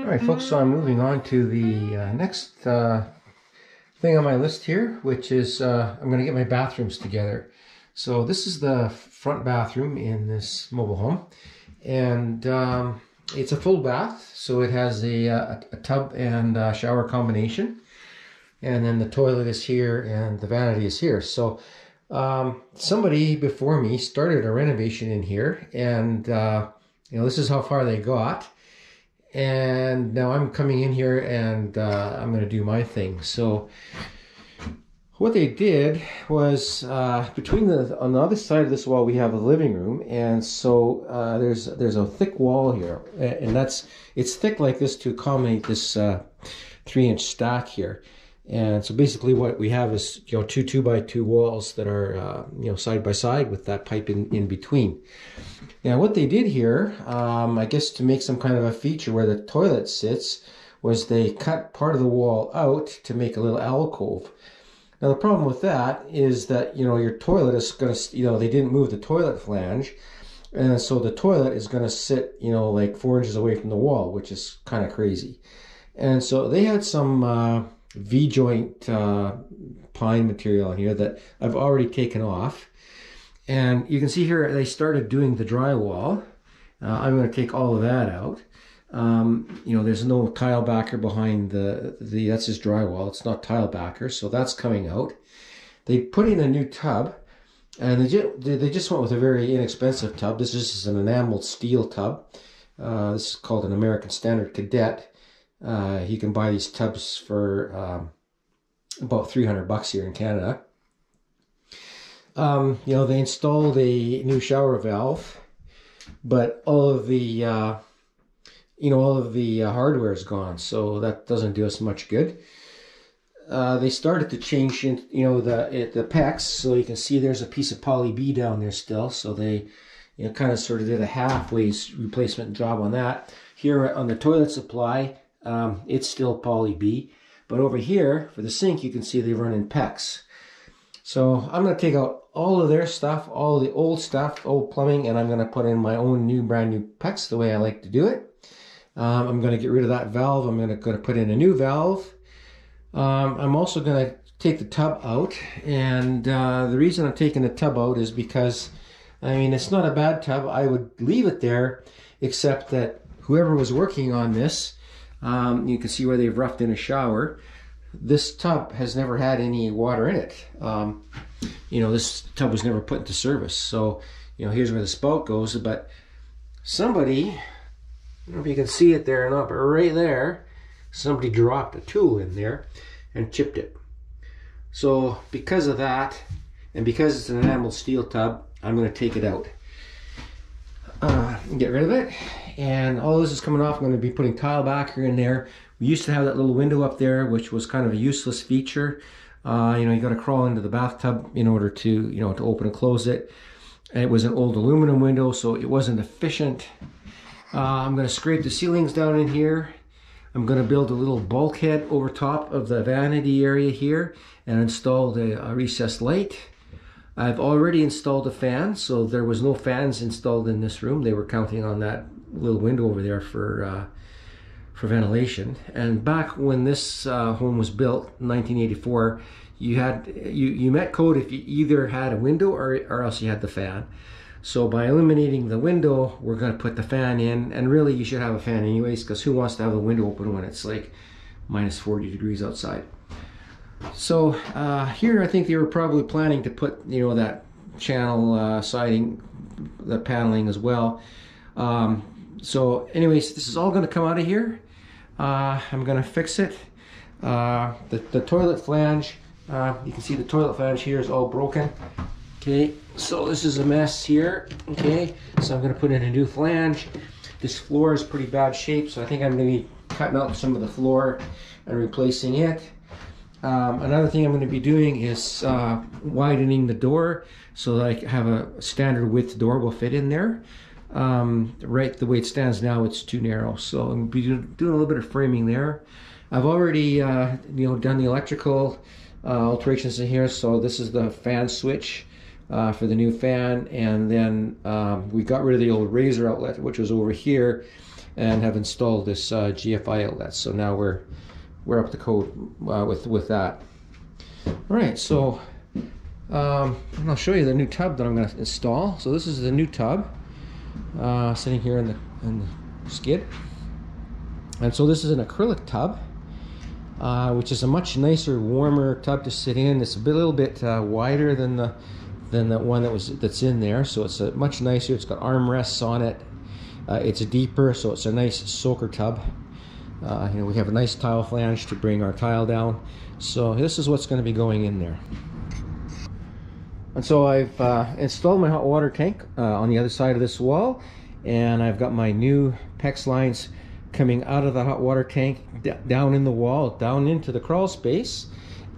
Alright folks, so I'm moving on to the next thing on my list here, which is I'm going to get my bathrooms together. So this is the front bathroom in this mobile home, and it's a full bath, so it has a tub and shower combination, and then the toilet is here and the vanity is here. So somebody before me started a renovation in here, and this is how far they got. And now I'm coming in here and I'm going to do my thing. So what they did was between on the other side of this wall we have a living room, and so there's a thick wall here, and it's thick like this to accommodate this 3-inch stack here. And so basically what we have is two 2x2 walls that are side by side with that pipe in between. Now what they did here, I guess to make some kind of a feature where the toilet sits, was they cut part of the wall out to make a little alcove. Now the problem with that is that your toilet is going to, they didn't move the toilet flange, and so the toilet is going to sit like 4 inches away from the wall, which is kind of crazy. And so they had some V-joint pine material in here that I've already taken off. And you can see here they started doing the drywall. I'm going to take all of that out. There's no tile backer behind that's just drywall. It's not tile backer, so that's coming out. They put in a new tub, and they just went with a very inexpensive tub. This is an enameled steel tub. This is called an American Standard Cadet. You can buy these tubs for about $300 here in Canada. They installed a new shower valve, but all of the hardware is gone, so that doesn't do us much good. They started to change the PEX, so you can see there's a piece of poly B down there still, so they kind of sort of did a halfway replacement job on that. Here on the toilet supply, it's still poly B, but over here for the sink you can see they run in PEX. So I'm going to take out all of their stuff, all the old stuff, old plumbing, and I'm going to put in my own brand new PEX the way I like to do it. I'm going to get rid of that valve. I'm going to put in a new valve. I'm also going to take the tub out, and the reason I'm taking the tub out is because, it's not a bad tub. I would leave it there, except that whoever was working on this, you can see where they've roughed in a shower. This tub has never had any water in it. This tub was never put into service. So, here's where the spout goes. But somebody, I don't know if you can see it there or not, but right there, somebody dropped a tool in there and chipped it. So because of that, and because it's an enameled steel tub, I'm going to take it out. Get rid of it. And all this is coming off. I'm going to be putting tile backer in there. We used to have that little window up there, which was kind of a useless feature. You got to crawl into the bathtub in order to, to open and close it. And it was an old aluminum window, so it wasn't efficient. I'm going to scrape the ceilings down in here. I'm going to build a little bulkhead over top of the vanity area here and install a recessed light. I've already installed a fan, so there was no fans installed in this room. They were counting on that little window over there for ventilation. And back when this home was built in 1984, you met code if you either had a window or else you had the fan. So by eliminating the window, we're going to put the fan in, and really you should have a fan anyways, because who wants to have the window open when it's like minus 40 degrees outside? So here I think they were probably planning to put that channel siding, the paneling as well. So anyways, this is all going to come out of here. I'm going to fix it. The toilet flange, you can see the toilet flange here is all broken. Okay, so this is a mess here. Okay, so I'm going to put in a new flange. This floor is pretty bad shape, so I think I'm going to be cutting out some of the floor and replacing it. Another thing I'm going to be doing is widening the door so that I have a standard width door will fit in there. Right the way it stands now, it's too narrow, so I'm going to be doing a little bit of framing there. I've already done the electrical alterations in here. So this is the fan switch for the new fan, and then we got rid of the old razor outlet, which was over here, and have installed this GFI outlet. So now we're up to code with that. All right, so and I'll show you the new tub that I'm going to install. So this is the new tub sitting here in the skid, and so this is an acrylic tub, which is a much nicer, warmer tub to sit in. It's a little bit wider than the one that's in there, so it's a much nicer. It's got armrests on it. It's deeper, so it's a nice soaker tub. You know, we have a nice tile flange to bring our tile down. So this is what's going to be going in there. And so I've installed my hot water tank on the other side of this wall, and I've got my new PEX lines coming out of the hot water tank down in the wall, down into the crawl space,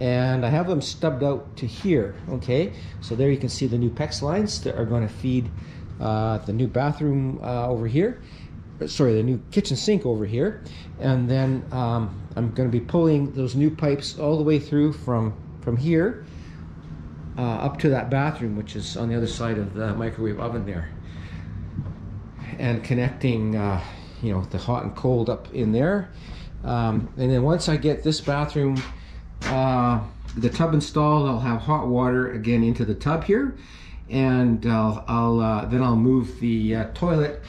and I have them stubbed out to here. Okay, so there you can see the new PEX lines that are going to feed the new bathroom over here. Sorry, the new kitchen sink over here, and then I'm going to be pulling those new pipes all the way through from here up to that bathroom, which is on the other side of the microwave oven there, and connecting you know, the hot and cold up in there. And then once I get this bathroom, the tub installed, I'll have hot water again into the tub here, and then I'll move the toilet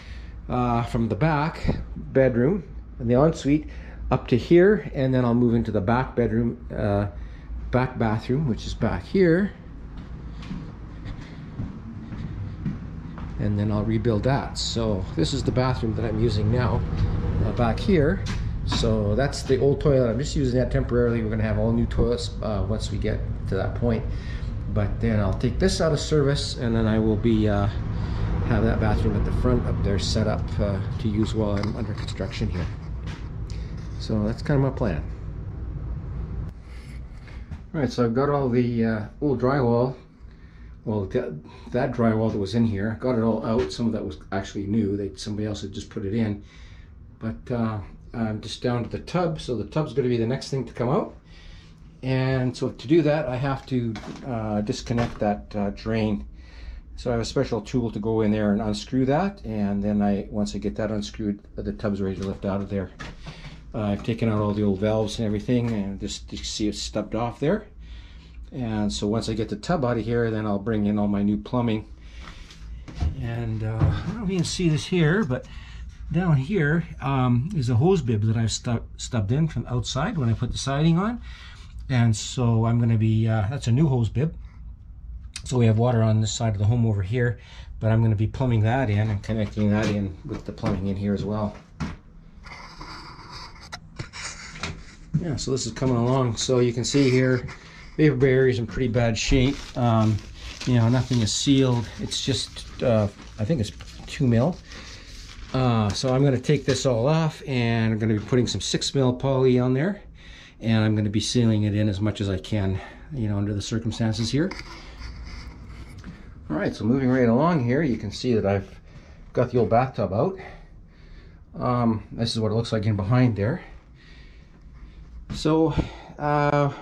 from the back bedroom and the ensuite up to here, and then I'll move into the back bedroom, back bathroom, which is back here, and then I'll rebuild that. So this is the bathroom that I'm using now, back here. So that's the old toilet. I'm just using that temporarily. We're going to have all new toilets once we get to that point. But then I'll take this out of service, and then I will be have that bathroom at the front up there set up to use while I'm under construction here. So that's kind of my plan. All right, so I've got all the old drywall. Well, that drywall that was in here, got it all out. Some of that was actually new. Somebody else had just put it in. But I'm just down to the tub, so the tub's going to be the next thing to come out. And so to do that, I have to disconnect that drain. So I have a special tool to go in there and unscrew that, and then once I get that unscrewed, the tub's ready to lift out of there. I've taken out all the old valves and everything, and just you see it's stubbed off there. And so once I get the tub out of here, then I'll bring in all my new plumbing. And I don't know if you can see this here, but down here is a hose bib that I've stubbed in from outside when I put the siding on. And so I'm going to be, that's a new hose bib. So we have water on this side of the home over here, but I'm going to be plumbing that in and connecting that in with the plumbing in here as well. Yeah, so this is coming along. So you can see here, vapor barrier is in pretty bad shape. You know, nothing is sealed. It's just, I think it's 2 mil. So I'm going to take this all off, and I'm going to be putting some 6 mil poly on there, and I'm going to be sealing it in as much as I can, you know, under the circumstances here. All right, so moving right along here, you can see that I've got the old bathtub out. This is what it looks like in behind there. So now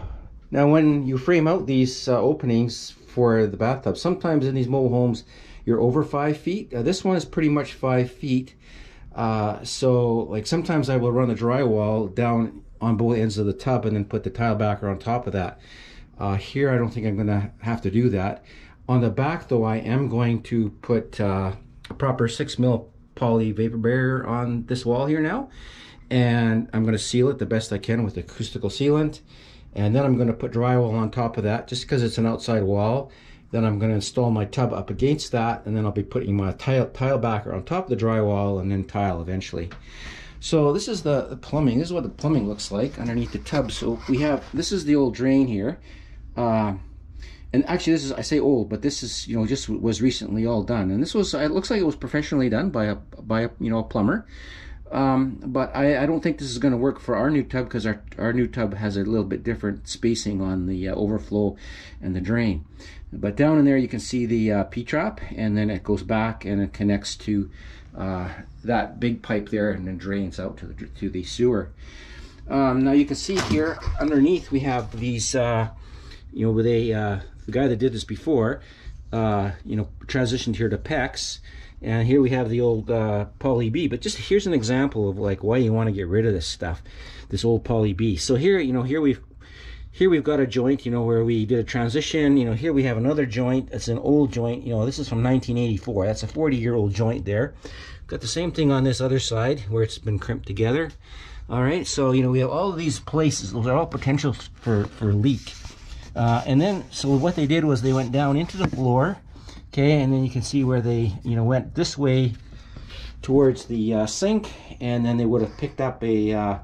when you frame out these openings for the bathtub, sometimes in these mobile homes you're over 5 feet. This one is pretty much 5 feet. So like sometimes I will run the drywall down on both ends of the tub and then put the tile backer on top of that. Here I don't think I'm gonna have to do that. On the back though, I am going to put a proper 6 mil poly vapor barrier on this wall here now, and I'm going to seal it the best I can with acoustical sealant, and then I'm going to put drywall on top of that just because it's an outside wall. Then I'm going to install my tub up against that, and then I'll be putting my tile backer on top of the drywall and then tile eventually. So this is the plumbing. This is what the plumbing looks like underneath the tub. So we have, this is the old drain here. And actually this is, I say old, but this is, you know, just was recently all done. And this was, it looks like it was professionally done by a you know, a plumber. But I don't think this is going to work for our new tub, because our new tub has a little bit different spacing on the overflow and the drain. But down in there you can see the P-trap, and then it goes back and it connects to that big pipe there, and then drains out to the sewer. Now you can see here underneath we have these, you know, the guy that did this before, you know, transitioned here to PEX, And here we have the old poly B. But just here's an example of like why you want to get rid of this stuff, this old poly B. So here, you know, here we've got a joint, you know, where we did a transition. You know, here we have another joint. It's an old joint. You know, this is from 1984. That's a 40-year-old joint there. Got the same thing on this other side where it's been crimped together. All right, so, you know, we have all of these places. Those are all potential for leak. And then, so what they did was they went down into the floor. Okay, and then you can see where they, you know, went this way towards the sink, and then they would have picked up a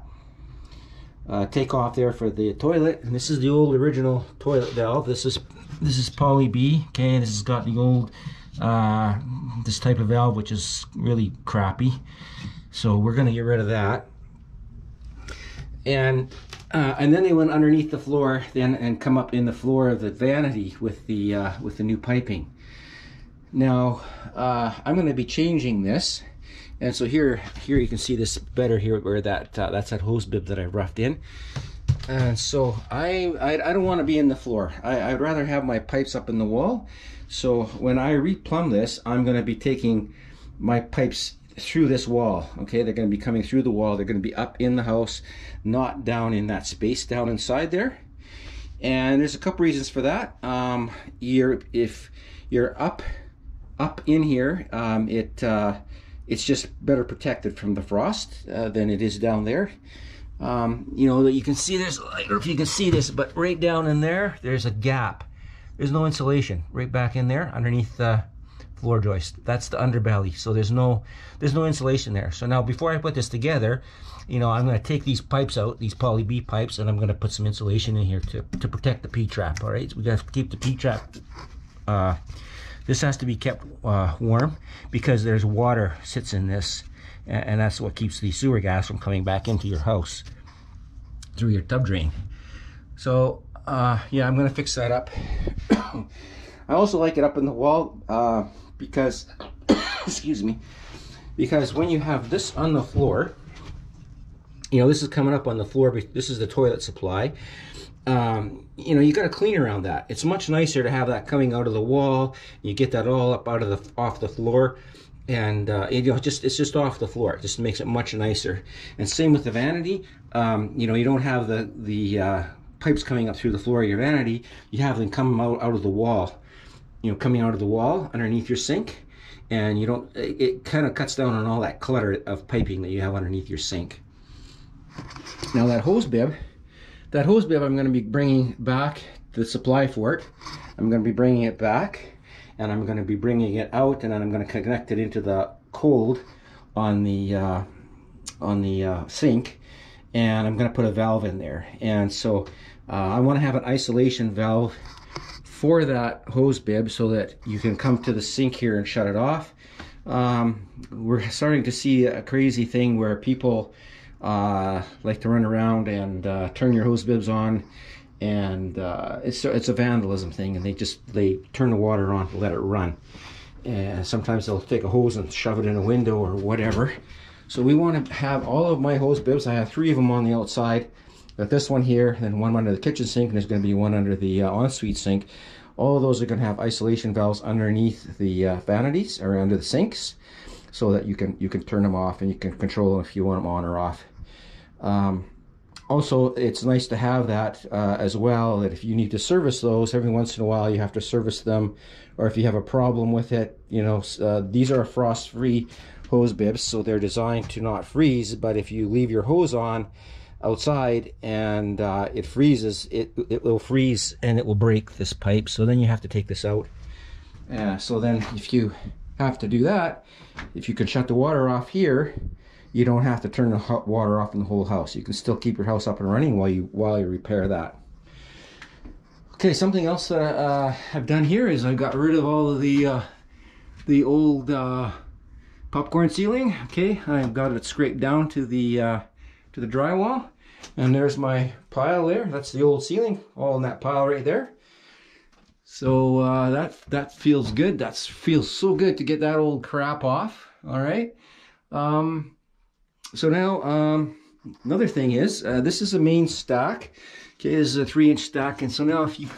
takeoff there for the toilet. And this is the old original toilet valve. This is poly B. Okay, this has got the old this type of valve, which is really crappy. So we're gonna get rid of that. And then they went underneath the floor then and come up in the floor of the vanity with the new piping. Now I'm going to be changing this, and so here you can see this better here where that's that hose bib that I roughed in. And so I don't want to be in the floor. I'd rather have my pipes up in the wall. So when I replumb this, I'm going to be taking my pipes through this wall. Okay, they're going to be coming through the wall. They're going to be up in the house, not down in that space down inside there. And there's a couple reasons for that. If you're up in here, it's just better protected from the frost than it is down there. You know, you can see this, I don't know if you can see this, but right down in there, there's a gap. There's no insulation right back in there underneath the floor joist. That's the underbelly, so there's no insulation there. So now before I put this together, you know, I'm going to take these pipes out, these poly B pipes, and I'm going to put some insulation in here to protect the P-trap. All right, so we got to keep the P-trap. This has to be kept warm because there's water sits in this, and that's what keeps the sewer gas from coming back into your house through your tub drain. So yeah, I'm going to fix that up. I also like it up in the wall because excuse me, because when you have this on the floor, you know, this is coming up on the floor. This is the toilet supply. You know, you got to clean around that. It's much nicer to have that coming out of the wall. You get that all up out of off the floor, and you know, it's just off the floor. It just makes it much nicer. And same with the vanity. You know, you don't have the pipes coming up through the floor of your vanity. You have them coming out of the wall. You know, coming out of the wall underneath your sink, and you don't. It kind of cuts down on all that clutter of piping that you have underneath your sink. Now that hose bib I'm going to be bringing back the supply for it. I'm going to be bringing it back, and I'm going to be bringing it out, and then I'm going to connect it into the cold on the sink, and I'm going to put a valve in there. And so I want to have an isolation valve for that hose bib so that you can come to the sink here and shut it off. We're starting to see a crazy thing where people like to run around and turn your hose bibs on, and it's a vandalism thing, and they turn the water on to let it run, and sometimes they'll take a hose and shove it in a window or whatever. So we want to have all of my hose bibs. I have 3 of them on the outside. Got this one here, then one under the kitchen sink, and there's going to be one under the ensuite sink. All of those are going to have isolation valves underneath the vanities or under the sinks, so that you can turn them off, and you can control them if you want them on or off. Also, it's nice to have that as well, that if you need to service those every once in a while, you have to service them, or if you have a problem with it, you know, these are frost-free hose bibs, so they're designed to not freeze. But if you leave your hose on outside and it freezes, it will freeze and it will break this pipe. So then you have to take this out. So then if you have to do that, if you can shut the water off here, you don't have to turn the hot water off in the whole house. You can still keep your house up and running while you repair that. Okay, something else that I've done here is I got rid of all of the old popcorn ceiling. Okay, I've got it scraped down to the drywall, and there's my pile there. That's the old ceiling, all in that pile right there. So that feels good. That feels so good to get that old crap off. All right. So now another thing is this is a main stack. Okay, this is a 3-inch stack, and so now if you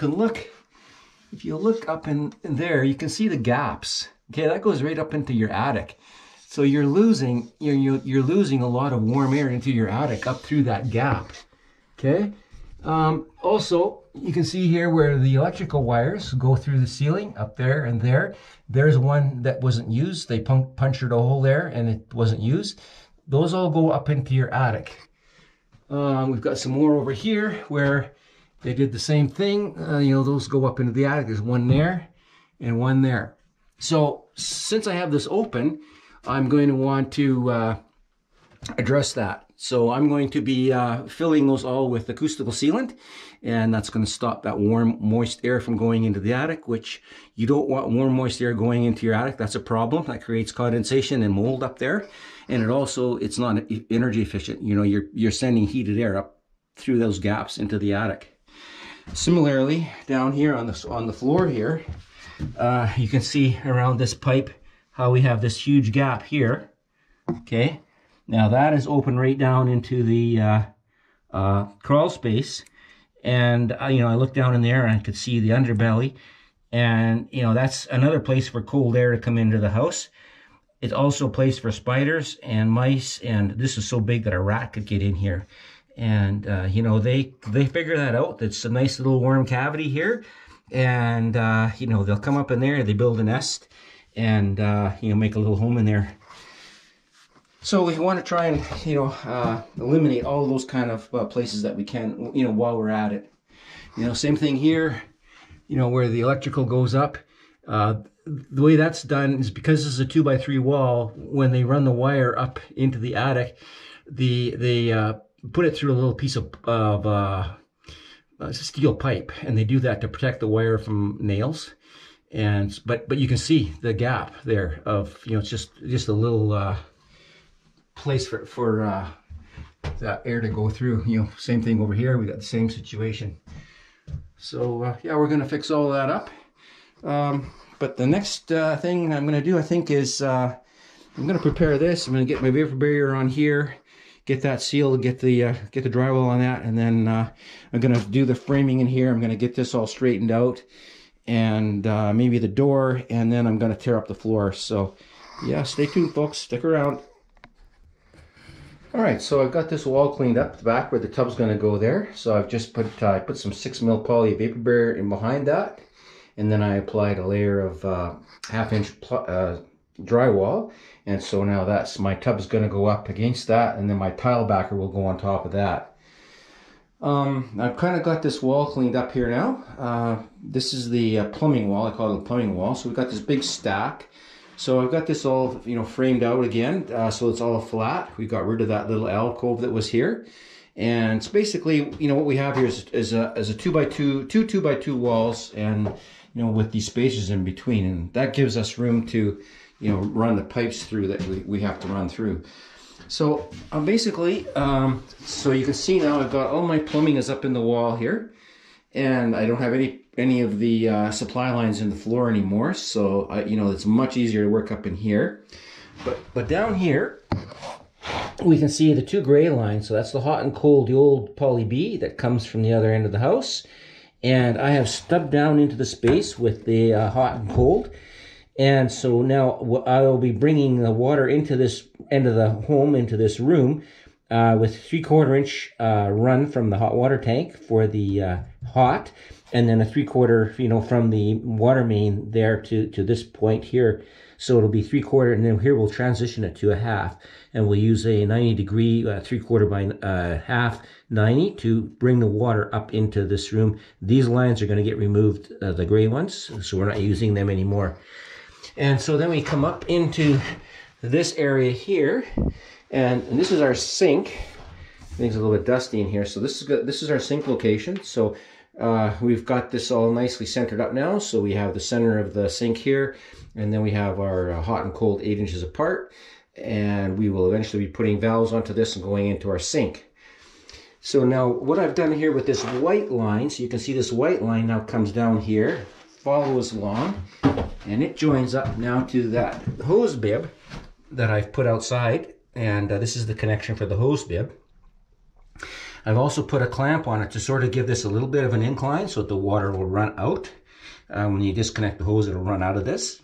look up in there, you can see the gaps. Okay, that goes right up into your attic. So you're losing a lot of warm air into your attic up through that gap. Okay. Also, you can see here where the electrical wires go through the ceiling up there and there. There's one that wasn't used. They punctured a hole there and it wasn't used. Those all go up into your attic. We've got some more over here where they did the same thing. Those go up into the attic. There's one there and one there. So since I have this open, I'm going to want to address that. So I'm going to be filling those all with acoustical sealant, and that's going to stop that warm, moist air from going into the attic, which you don't want warm, moist air going into your attic. That's a problem. That creates condensation and mold up there. And it's not energy efficient. You're sending heated air up through those gaps into the attic. Similarly, down here on the floor here, you can see around this pipe how we have this huge gap here. Okay. Now that is open right down into the crawl space, and I looked down in there and I could see the underbelly, and that's another place for cold air to come into the house. It's also a place for spiders and mice, and this is so big that a rat could get in here. And they figure that out. It's a nice little warm cavity here, and they'll come up in there. They build a nest, and make a little home in there. So we want to try and, eliminate all of those kind of places that we can, while we're at it. Same thing here, where the electrical goes up. The way that's done is because this is a 2x3 wall, when they run the wire up into the attic, they put it through a little piece of steel pipe, and they do that to protect the wire from nails. But you can see the gap there of, it's just a little place for that air to go through. Same thing over here. We got the same situation. So yeah, we're going to fix all that up. But the next thing I'm going to do, I think, is I'm going to prepare this. I'm going to get my vapor barrier on here, get that sealed, get the drywall on that, and then I'm going to do the framing in here. I'm going to get this all straightened out, and maybe the door, and then I'm going to tear up the floor. So yeah, stay tuned, folks. Stick around. All right, so I've got this wall cleaned up, the back where the tub's going to go there. So I've just put some 6mm poly vapor barrier in behind that, and then I applied a layer of 1/2 inch drywall. And so now my tub's going to go up against that, and then my tile backer will go on top of that. I've kind of got this wall cleaned up here now. This is the plumbing wall. I call it the plumbing wall. So we've got this big stack. So I've got this all, framed out again, so it's all flat. We got rid of that little alcove that was here. And it's basically, what we have here is a 2x2, two 2x2 walls, and, with these spaces in between. And that gives us room to, run the pipes through that we have to run through. So basically, so you can see now I've got all my plumbing is up in the wall here. And I don't have any of the supply lines in the floor anymore, so it's much easier to work up in here. But down here, we can see the two gray lines. So that's the hot and cold, the old poly B that comes from the other end of the house. And I have stubbed down into the space with the hot and cold. And so now I will be bringing the water into this end of the home, into this room, with 3/4 inch run from the hot water tank for the hot, and then a 3/4, from the water main there to this point here. So it'll be 3/4, and then here we'll transition it to a half, and we'll use a 90-degree 3/4 by half 90 to bring the water up into this room. These lines are going to get removed, the gray ones, so we're not using them anymore. And so then we come up into this area here, and this is our sink. I think it's a little bit dusty in here. So this is our sink location. So we've got this all nicely centered up now. So we have the center of the sink here, and then we have our hot and cold 8 inches apart. And we will eventually be putting valves onto this and going into our sink. So now what I've done here with this white line, so you can see this white line now comes down here, follows along, and it joins up now to that hose bib that I've put outside. And this is the connection for the hose bib. I've also put a clamp on it to sort of give this a little bit of an incline so that the water will run out. When you disconnect the hose, it'll run out of this.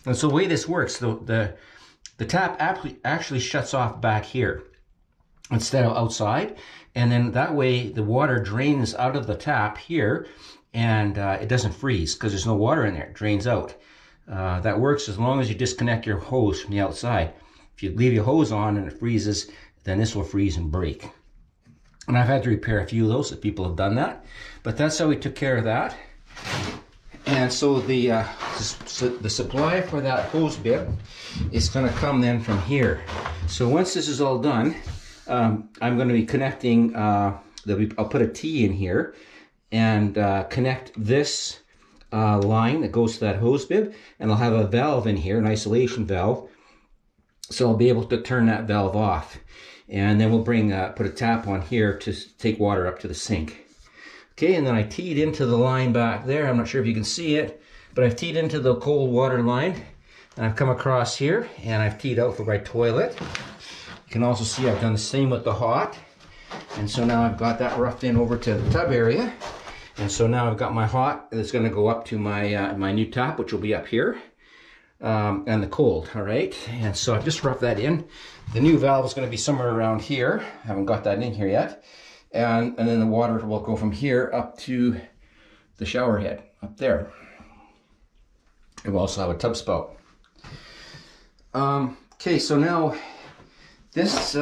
And so the way this works, the tap actually shuts off back here instead of outside. And then that way the water drains out of the tap here, and it doesn't freeze because there's no water in there. It drains out. That works as long as you disconnect your hose from the outside. If you leave your hose on and it freezes, then this will freeze and break. And I've had to repair a few of those, if people have done that. But that's how we took care of that. And so the supply for that hose bit is going to come then from here. So once this is all done, I'm going to be connecting, I'll put a T in here and connect this line that goes to that hose bib, and I'll have a valve in here, an isolation valve, so I'll be able to turn that valve off. And then we'll put a tap on here to take water up to the sink. Okay, and then I teed into the line back there. I'm not sure if you can see it, but I've teed into the cold water line, and I've come across here, and I've teed out for my toilet. You can also see I've done the same with the hot. And so now I've got that roughed in over to the tub area. And so now I've got my hot that's going to go up to my my new tap, which will be up here, and the cold. All right, and so I've just roughed that in. The new valve is going to be somewhere around here. I haven't got that in here yet. And then the water will go from here up to the shower head up there. It will also have a tub spout. Okay, so now this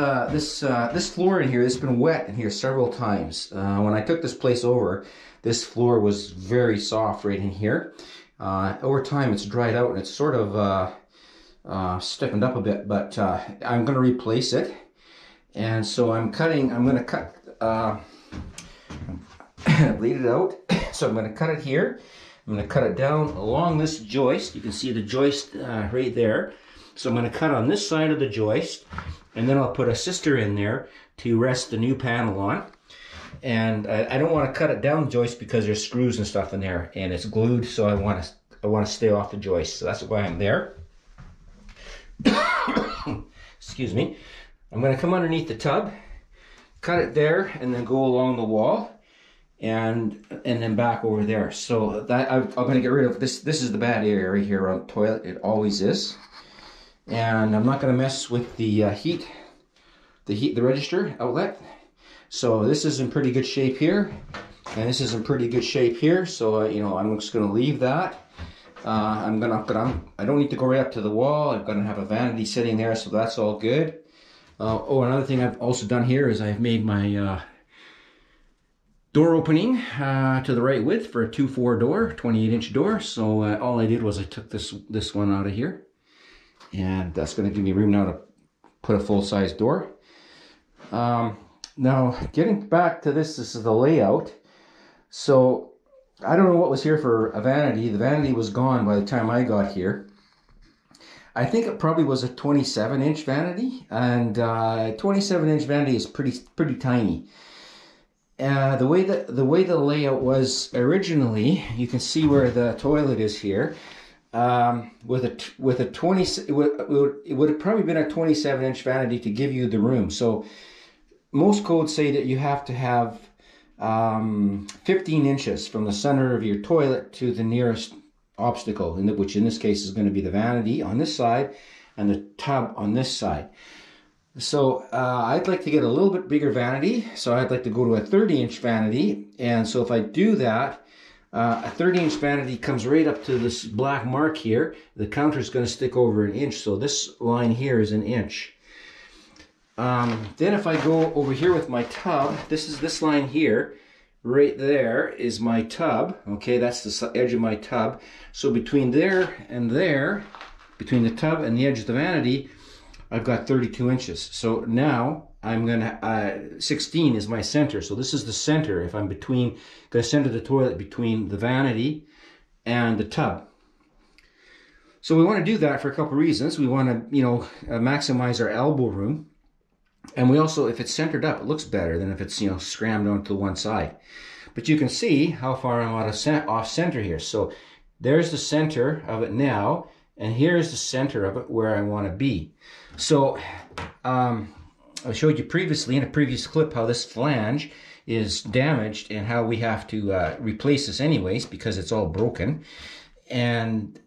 floor in here has been wet in here several times. When I took this place over, this floor was very soft right in here. Over time it's dried out and it's sort of stiffened up a bit, but I'm going to replace it. And so I'm going to cut, bleed it out. So I'm going to cut it here. I'm going to cut it down along this joist. You can see the joist right there. So I'm going to cut on this side of the joist, and then I'll put a sister in there to rest the new panel on. And I don't want to cut it down the joist because there's screws and stuff in there, and it's glued, so I want to stay off the joist. So that's why I'm there. Excuse me. I'm going to come underneath the tub, cut it there, and then go along the wall, and then back over there. So that I'm going to get rid of this. This is the bad area here on the toilet. It always is. And I'm not going to mess with the the register outlet. So this is in pretty good shape here, and this is in pretty good shape here. So you know, I'm just going to leave that. I don't need to go right up to the wall. I'm going to have a vanity sitting there, so that's all good. Oh, another thing I've also done here is I've made my door opening to the right width for a 2.4 door, 28-inch door. So all I did was I took this one out of here, and that's going to give me room now to put a full-size door. Now, getting back to this is the layout. So I don't know what was here for a vanity. The vanity was gone by the time I got here. I think it probably was a 27-inch vanity, and 27-inch vanity is pretty tiny. The way the layout was originally, you can see where the toilet is here. With a 20, it would have probably been a 27-inch vanity to give you the room. So most codes say that you have to have 15 inches from the center of your toilet to the nearest obstacle, which in this case is going to be the vanity on this side and the tub on this side. So I'd like to get a little bit bigger vanity, so I'd like to go to a 30-inch vanity. And so if I do that, a 30-inch vanity comes right up to this black mark here. The counter is going to stick over an inch, so this line here is an inch. Then if I go over here with my tub, this line here, right there is my tub. Okay, that's the edge of my tub. So between there and there, between the tub and the edge of the vanity, I've got 32 inches. So now I'm gonna 16 is my center. So this is the center. If I'm gonna center the toilet between the vanity and the tub. So we want to do that for a couple reasons. We want to, maximize our elbow room. And we also, if it's centered up, it looks better than if it's, scrammed onto one side. But you can see how far I'm off center here. So there's the center of it now, and here's the center of it where I want to be. So I showed you previously in a previous clip how this flange is damaged and how we have to replace this anyways because it's all broken. And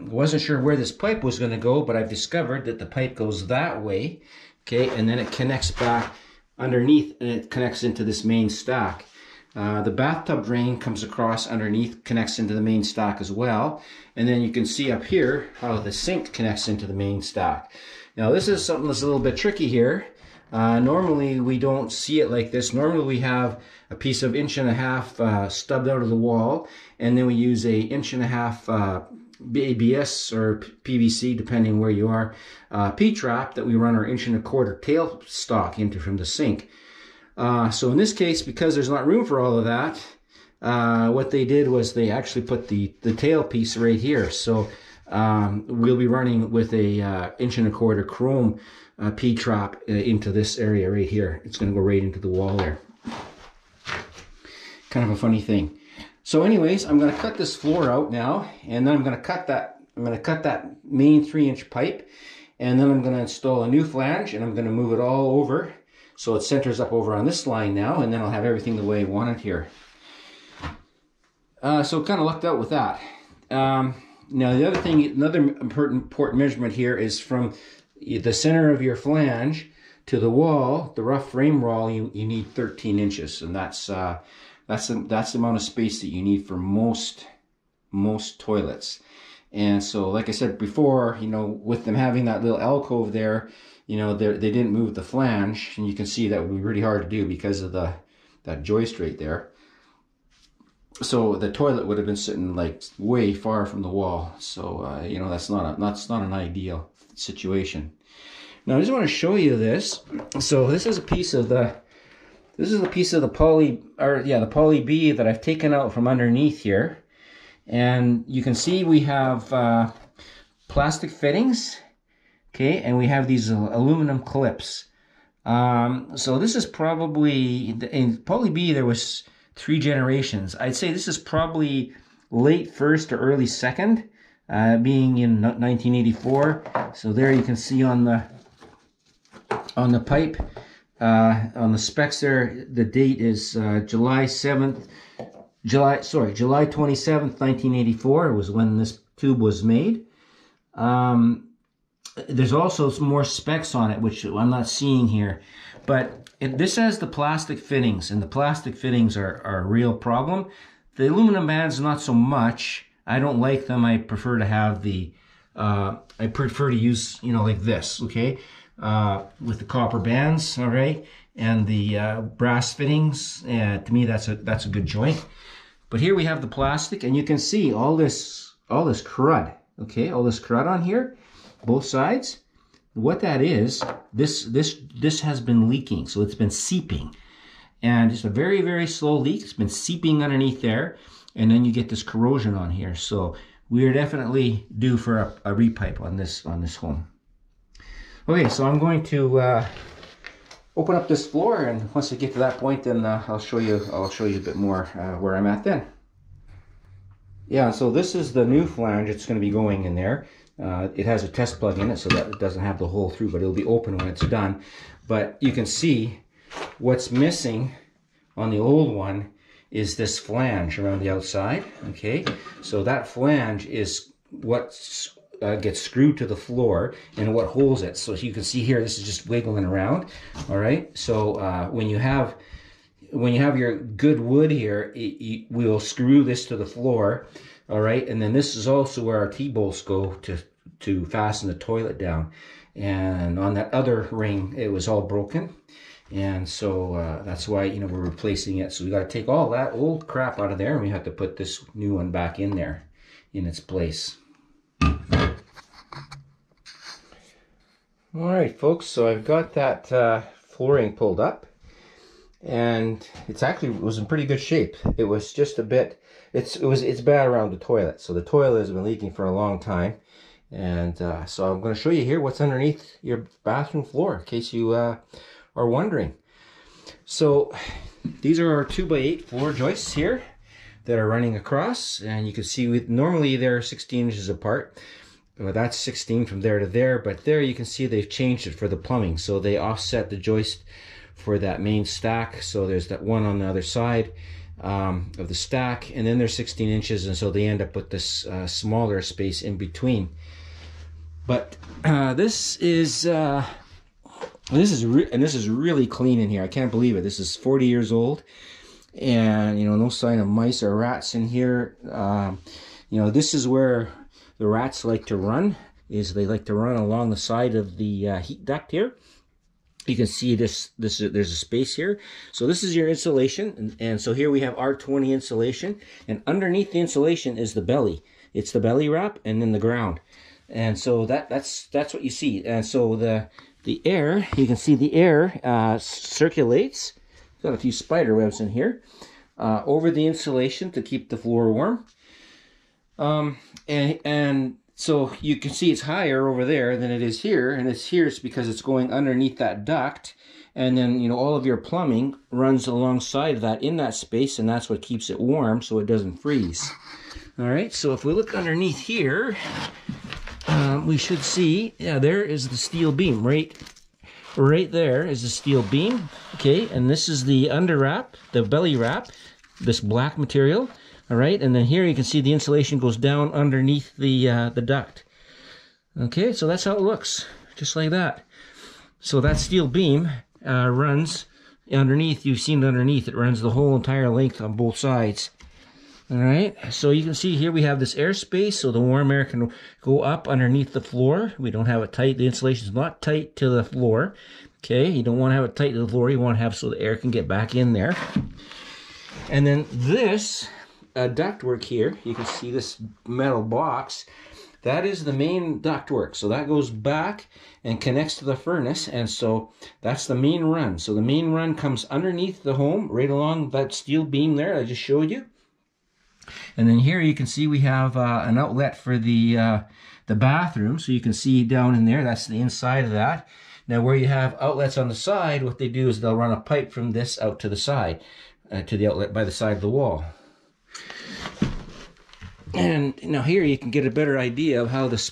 wasn't sure where this pipe was going to go, but I've discovered that the pipe goes that way, okay, and then it connects back underneath, and it connects into this main stack. The bathtub drain comes across underneath, connects into the main stack as well, and then you can see up here how the sink connects into the main stack. Now this is something that's a little bit tricky here. Normally we don't see it like this. Normally we have a piece of 1.5 inch stubbed out of the wall, and then we use a 1.5 inch ABS or PVC, depending where you are, P-trap that we run our 1.25 inch tail stock into from the sink. So in this case, because there's not room for all of that, what they did was they actually put the tail piece right here. So we'll be running with a 1.25 inch chrome P-trap into this area right here. It's going to go right into the wall there. Kind of a funny thing. So anyways, I'm going to cut this floor out now, and then I'm going to cut that main 3-inch pipe, and then I'm going to install a new flange, and I'm going to move it all over so it centers up over on this line now, and then I'll have everything the way I want it here. So kind of lucked out with that. Now the other thing, another important measurement here is from the center of your flange to the wall, the rough frame wall, you need 13 inches, and that's the amount of space that you need for most toilets. And so, like I said before, you know, with them having that little alcove there, you know, they didn't move the flange, and you can see that would be really hard to do because of that joist right there. So the toilet would have been sitting like way far from the wall. So you know, that's not an ideal situation. Now I just want to show you this. So this is a piece of the poly B that I've taken out from underneath here, and you can see we have plastic fittings, okay, and we have these aluminum clips. So this is probably, in poly B there was 3 generations. I'd say this is probably late first or early second, being in 1984. So there you can see on the pipe, on the specs there, the date is July 27th, 1984 was when this tube was made. There's also some more specs on it, which I'm not seeing here, but this has the plastic fittings, and the plastic fittings are a real problem. The aluminum bands, not so much. I don't like them. I prefer to have I prefer to use, you know, like this, okay? With the copper bands, all right, and the brass fittings. To me, that's a good joint. But here we have the plastic, and you can see all this crud, okay, all this crud on here, both sides. What that is, this has been leaking, so it's been seeping, and it's a very, very slow leak. It's been seeping underneath there, and then you get this corrosion on here. So we are definitely due for a repipe on this home. Okay, so I'm going to open up this floor, and once I get to that point, then I'll show you a bit more where I'm at then. Yeah, so this is the new flange. It's going to be going in there. It has a test plug in it, so that it doesn't have the hole through, but it'll be open when it's done. But you can see what's missing on the old one is this flange around the outside. Okay, so that flange is what gets screwed to the floor and what holds it. So you can see here, this is just wiggling around. All right, so when you have your good wood here, we will screw this to the floor. All right, and then this is also where our T-bolts go to fasten the toilet down. And on that other ring, it was all broken, and so that's why, you know, we're replacing it. So we got to take all that old crap out of there, and we have to put this new one back in there in its place. All right, folks. So I've got that flooring pulled up, and it was in pretty good shape. It was just a bit. It's bad around the toilet. So the toilet has been leaking for a long time, and so I'm going to show you here what's underneath your bathroom floor, in case you are wondering. So these are our 2x8 floor joists here that are running across, and you can see normally they're 16 inches apart. Well, that's 16 from there to there, but there you can see they've changed it for the plumbing. So they offset the joist for that main stack. So there's that one on the other side. of the stack, and then they're 16 inches, and so they end up with this smaller space in between. But this is really clean in here. I can't believe it. This is 40 years old, and you know, no sign of mice or rats in here. You know, this is where the rats like to run. They like to run along the side of the heat duct here. You can see there's a space here. So this is your insulation, and so here we have R20 insulation, and underneath the insulation is the belly. It's the belly wrap and then the ground, and so that's what you see. And so the air, you can see the air circulates. Got a few spider webs in here over the insulation to keep the floor warm, and so you can see it's higher over there than it is here, and it's here it's because it's going underneath that duct, and then, you know, all of your plumbing runs alongside of that in that space, and that's what keeps it warm so it doesn't freeze. All right, so if we look underneath here, we should see, yeah, there is the steel beam. Right there is the steel beam. Okay, and this is the under wrap, the belly wrap, this black material. All right, and then here you can see the insulation goes down underneath the duct. Okay, so that's how it looks, just like that. So that steel beam runs underneath. You've seen it underneath. It runs the whole entire length on both sides. All right, so you can see here we have this airspace, so the warm air can go up underneath the floor. We don't have it tight. The insulation is not tight to the floor. Okay, you don't want to have it tight to the floor. You want to have so the air can get back in there. And then this ductwork here, you can see this metal box. That is the main ductwork. So that goes back and connects to the furnace, and so that's the main run. So the main run comes underneath the home, right along that steel beam there I just showed you. And then here you can see we have an outlet for the bathroom. So you can see down in there, that's the inside of that. Now where you have outlets on the side, what they do is they'll run a pipe from this out to the side, to the outlet by the side of the wall. And now here you can get a better idea of how the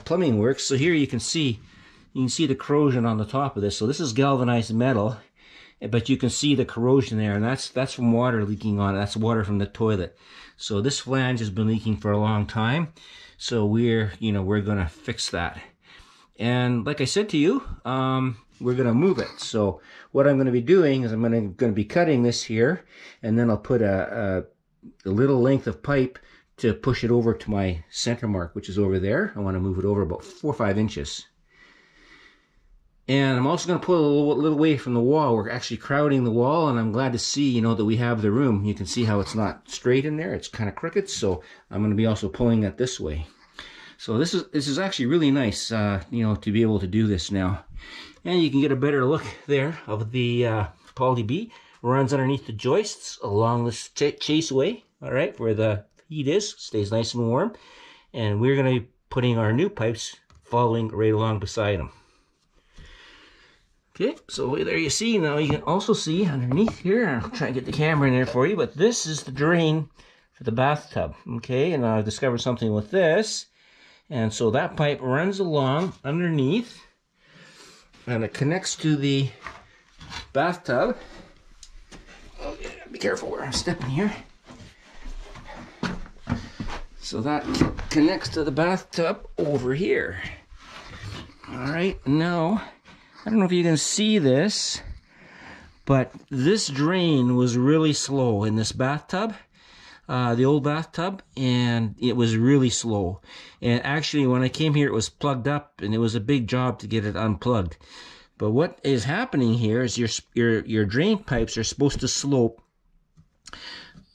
plumbing works. So here you can see the corrosion on the top of this. So this is galvanized metal, but you can see the corrosion there, and that's from water leaking on it. That's water from the toilet. So this flange has been leaking for a long time. So we're going to fix that. And like I said to you, we're going to move it. So what I'm going to be doing is I'm going to be cutting this here, and then I'll put a little length of pipe to push it over to my center mark, which is over there. I want to move it over about 4 or 5 inches. And I'm also going to pull a little away from the wall. We're actually crowding the wall, and I'm glad to see, that we have the room. You can see how it's not straight in there. It's kind of crooked, so I'm going to be also pulling it this way. So this is actually really nice, to be able to do this now. And you can get a better look there of the Poly B. Runs underneath the joists along this chaseway, all right, where the heat is, stays nice and warm. And we're going to be putting our new pipes following right along beside them. Okay, so there you see. Now you can also see underneath here, I'll try and get the camera in there for you, but this is the drain for the bathtub. Okay, and I've discovered something with this. And so that pipe runs along underneath, and it connects to the bathtub. Oh, yeah, be careful where I'm stepping here. So that connects to the bathtub over here. All right, now, I don't know if you can see this, but this drain was really slow in this bathtub, the old bathtub, and it was really slow. And actually, when I came here, it was plugged up, and it was a big job to get it unplugged. But what is happening here is your drain pipes are supposed to slope.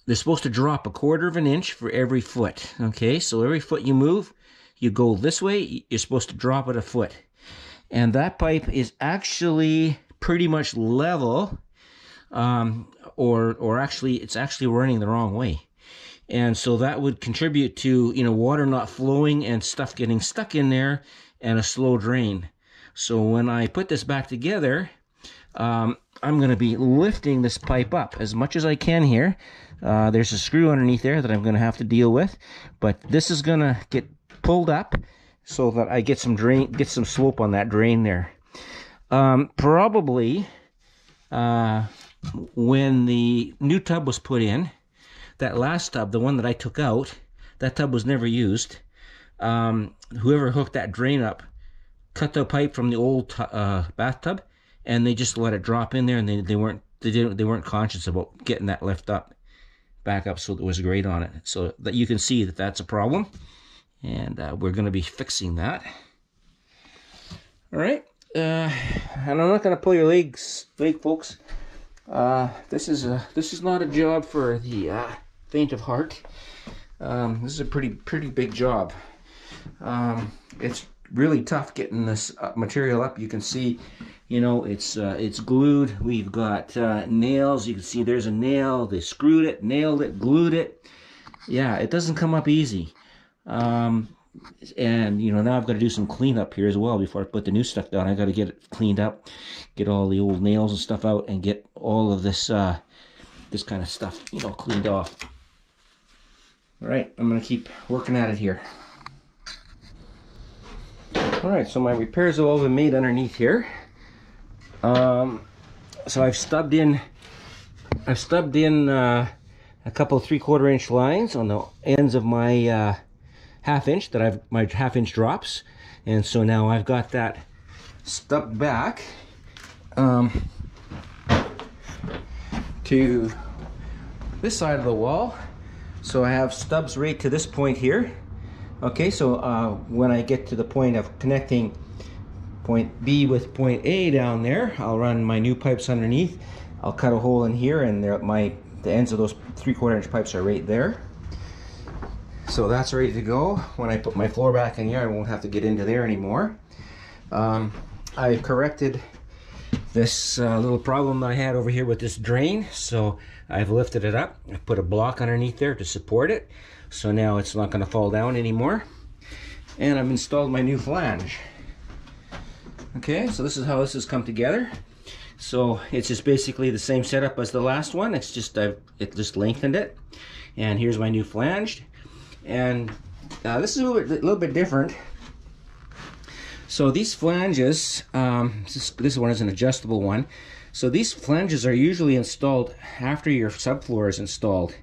They're supposed to drop 1/4 of an inch for every foot. Okay, so every foot you move, you go this way, you're supposed to drop it a foot. And that pipe is actually pretty much level, or actually, it's actually running the wrong way. And so that would contribute to, water not flowing and stuff getting stuck in there and a slow drain. So when I put this back together, I'm going to be lifting this pipe up as much as I can here. There's a screw underneath there that I'm going to have to deal with, but this is going to get pulled up so that I get some slope on that drain there. Probably when the new tub was put in, that last tub, the one that I took out, that tub was never used. Whoever hooked that drain up cut the pipe from the old bathtub, and they just let it drop in there, and they weren't conscious about getting that lift up, back up, so there was grate on it. So that you can see that that's a problem, and we're going to be fixing that. All right, and I'm not going to pull your leg, folks. This is not a job for the faint of heart. This is a pretty big job. It's really tough getting this material up. You can see, you know, it's glued. We've got nails. You can see there's a nail. They screwed it, nailed it, glued it. Yeah, it doesn't come up easy. And you know, now I've got to do some cleanup here as well before I put the new stuff down. I got to get it cleaned up, get all the old nails and stuff out, and get all of this this kind of stuff, you know, cleaned off. All right, I'm gonna keep working at it here. All right, so my repairs have all been made underneath here. So I've stubbed in a couple of 3/4 inch lines on the ends of my half inch my half inch drops, and so now I've got that stubbed back to this side of the wall. So I have stubs right to this point here. Okay, so when I get to the point of connecting point B with point A down there, I'll run my new pipes underneath. I'll cut a hole in here, and the ends of those 3/4 inch pipes are right there. So that's ready to go. When I put my floor back in here, I won't have to get into there anymore. I've corrected this little problem that I had over here with this drain. So I've lifted it up. I've put a block underneath there to support it. So now it's not going to fall down anymore. And I've installed my new flange. Okay, so this is how this has come together. So it's just basically the same setup as the last one. It's just it just lengthened it. And here's my new flange. And this is a little bit different. So these flanges, this one is an adjustable one. So these flanges are usually installed after your subfloor is installed.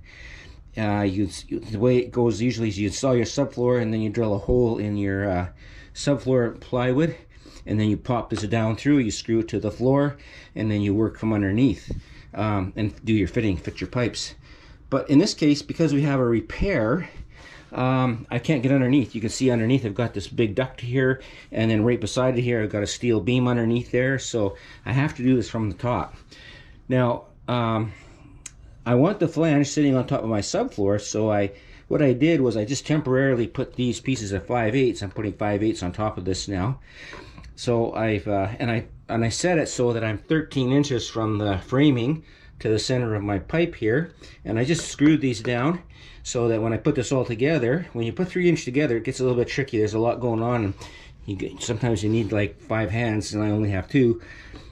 The way it goes usually is you install your subfloor, and then you drill a hole in your subfloor plywood, and then you pop this down through, you screw it to the floor, and then you work from underneath and do your fit your pipes. But in this case, because we have a repair, I can't get underneath. You can see underneath I've got this big duct here, and then right beside it here I've got a steel beam underneath there, so I have to do this from the top. Now I want the flange sitting on top of my subfloor, so what I did was I just temporarily put these pieces of 5/8. I'm putting 5/8 on top of this now. So I set it so that I'm 13 inches from the framing to the center of my pipe here, and I just screwed these down so that when I put this all together, when you put 3 inch together, it gets a little bit tricky. There's a lot going on, and sometimes you need like 5 hands, and I only have 2.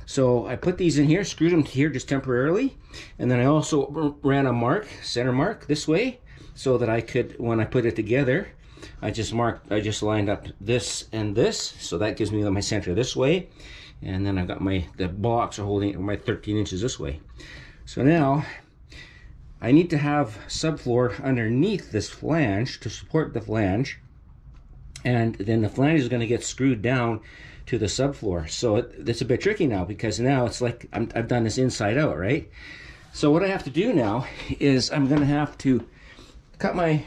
So I put these in here, screwed them here just temporarily, and then I also ran a center mark this way, so that I could, when I put it together, I just lined up this and this, so that gives me my center this way, and then I've got the blocks are holding my 13 inches this way. So now I need to have subfloor underneath this flange to support the flange, and then the flange is going to get screwed down to the subfloor. So it's a bit tricky now, because now it's like I've done this inside out, right? So what I have to do now is I'm going to have to cut my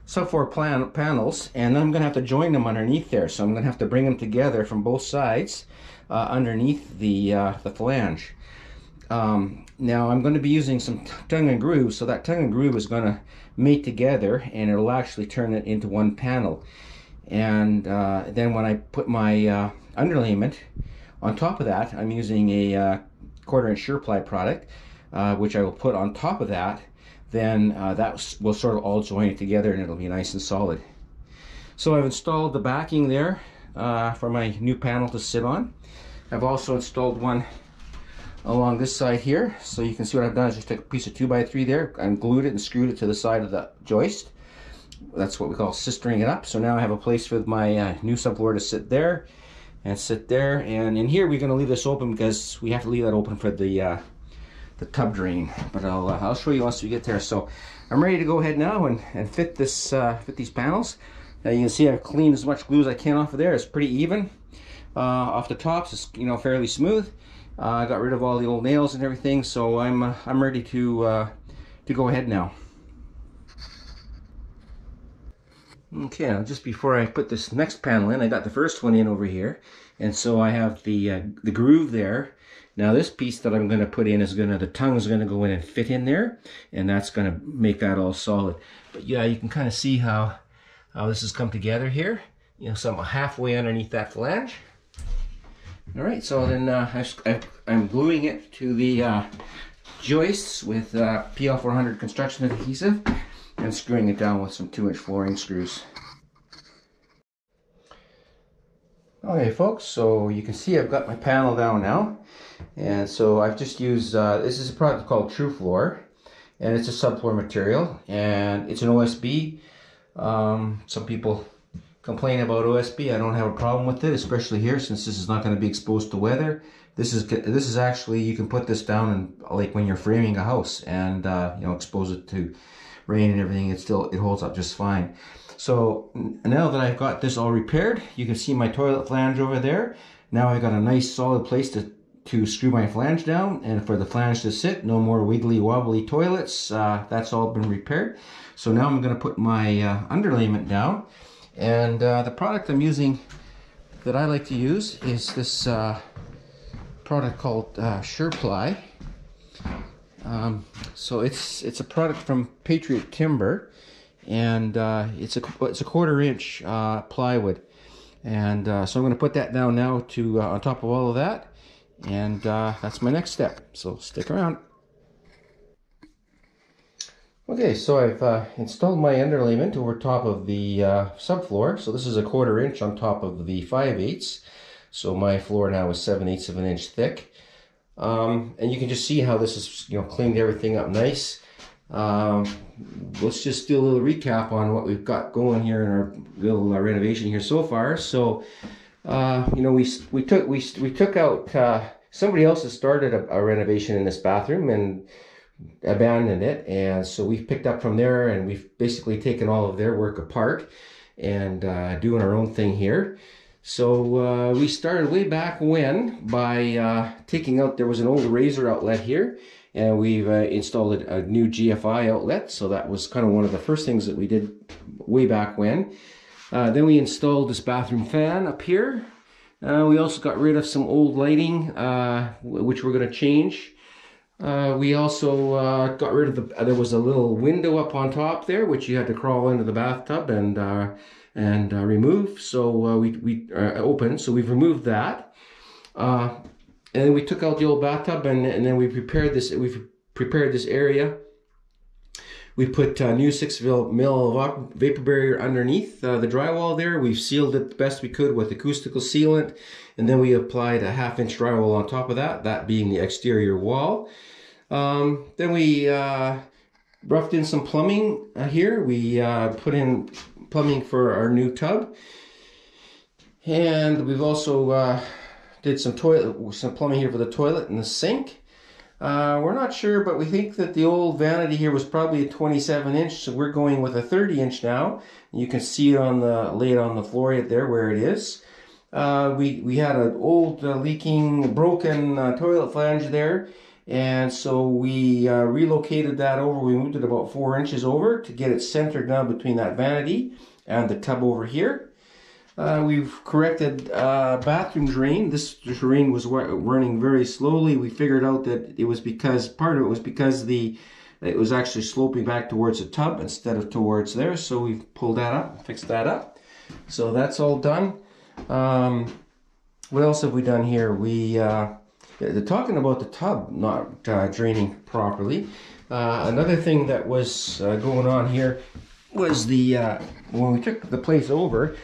subfloor panels, and then I'm going to have to join them underneath there. So I'm going to have to bring them together from both sides underneath the flange. Now I'm going to be using some tongue and groove, so that tongue and groove is going to mate together, and it'll actually turn it into one panel. And then when I put my underlayment on top of that, I'm using a 1/4 inch SurePly product, which I will put on top of that. Then that will sort of all join it together, and it'll be nice and solid. So I've installed the backing there for my new panel to sit on. I've also installed one along this side here, so you can see what I've done is just took a piece of 2x3 there and glued it and screwed it to the side of the joist. That's what we call sistering it up. So now I have a place for my new subfloor to sit there and sit there, and in here we're going to leave this open because we have to leave that open for the tub drain. But I'll show you once we get there. So I'm ready to go ahead now and fit this fit these panels. Now you can see I've cleaned as much glue as I can off of there. It's pretty even off the tops. It's, you know, fairly smooth. I got rid of all the old nails and everything, so I'm ready to go ahead now. Okay, now just before I put this next panel in, I got the first one in over here, and so I have the groove there. Now this piece that I'm going to put in is the tongue is going to go in and fit in there, and that's going to make that all solid. But yeah, you can kind of see how this has come together here. You know, so I'm halfway underneath that flange. All right, so then I'm gluing it to the joists with PL400 construction adhesive and screwing it down with some 2-inch flooring screws. Okay folks, so you can see I've got my panel down now, and so I've just used, this is a product called True Floor, and it's a subfloor material, and it's an OSB. Some people complain about OSB. I don't have a problem with it, especially here since this is not going to be exposed to weather. This is actually, you can put this down and like when you're framing a house and you know, expose it to rain and everything, it holds up just fine. So now that I've got this all repaired, you can see my toilet flange over there. Now I've got a nice solid place to screw my flange down, and for the flange to sit, no more wiggly wobbly toilets. That's all been repaired. So now I'm going to put my underlayment down, and the product I'm using that I like to use is this product called SurePly. So it's a product from Patriot Timber, and it's a 1/4 inch plywood, and so I'm going to put that down now to on top of all of that, and that's my next step. So stick around. Okay, so I've installed my underlayment over top of the subfloor. So this is a 1/4 inch on top of the 5/8. So my floor now is 7/8 of an inch thick. And you can just see how this is, you know, cleaned everything up nice. Let's just do a little recap on what we've got going here in our little renovation here so far. So, you know, we took out somebody else has started a renovation in this bathroom and abandoned it, and so we've picked up from there, and we've basically taken all of their work apart and doing our own thing here. So we started way back when by taking out, there was an old razor outlet here, and we've installed a new GFI outlet. So that was kind of one of the first things that we did way back when. Then we installed this bathroom fan up here. We also got rid of some old lighting, which we're going to change. We also got rid of there was a little window up on top there, which you had to crawl into the bathtub and remove. So we opened, so we've removed that. And then we took out the old bathtub, and then we prepared this. We've prepared this area. We put new 6mm vapor barrier underneath the drywall there. We've sealed it the best we could with acoustical sealant, and then we applied a 1/2 inch drywall on top of that, that being the exterior wall. Then we roughed in some plumbing here. We put in plumbing for our new tub, and we've also did some plumbing here for the toilet and the sink. We're not sure, but we think that the old vanity here was probably a 27 inch, so we're going with a 30 inch now. You can see it on laid on the floor right there where it is. We had an old leaking, broken toilet flange there, and so we relocated that over. We moved it about 4 inches over to get it centered now between that vanity and the tub over here. We've corrected bathroom drain. This drain was running very slowly. We figured out that it was because, part of it was because it was actually sloping back towards the tub instead of towards there. So we've pulled that up, fixed that up. So that's all done. What else have we done here? Talking about the tub not draining properly. Another thing that was going on here was when we took the place over,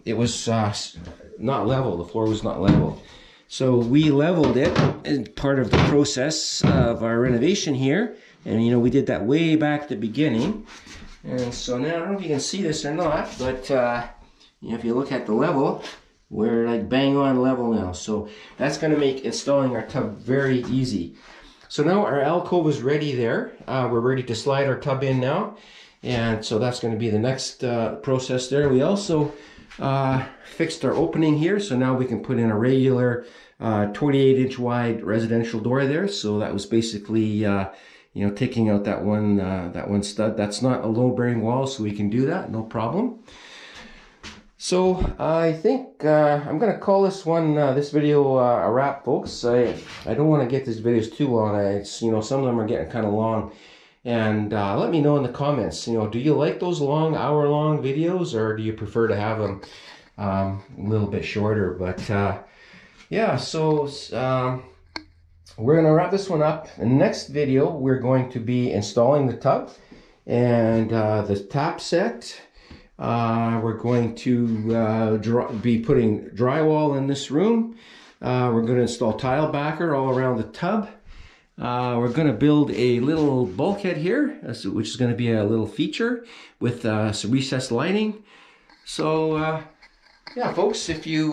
it was not level. The floor was not level. So we leveled it as part of the process of our renovation here. And you know, we did that way back at the beginning. And so now, I don't know if you can see this or not, but you know, if you look at the level, we're like bang on level now. So that's going to make installing our tub very easy. So now our alcove is ready there. We're ready to slide our tub in now. And so that's going to be the next process there. We also fixed our opening here. So now we can put in a regular 28-inch wide residential door there. So that was basically, you know, taking out that one stud. That's not a load-bearing wall, so we can do that, no problem. So I think I'm going to call this video a wrap, folks. I don't want to get these videos too long. You know, some of them are getting kind of long. And let me know in the comments, you know, do you like those long, hour-long videos, or do you prefer to have them a little bit shorter? But yeah, so we're going to wrap this one up. In the next video, we're going to be installing the tub and the tap set. We're going to be putting drywall in this room. We're going to install tile backer all around the tub. We're going to build a little bulkhead here, which is going to be a little feature with some recessed lighting. So yeah, folks, if you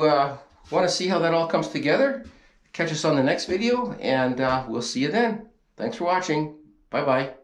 want to see how that all comes together, catch us on the next video, and we'll see you then. Thanks for watching. Bye-bye.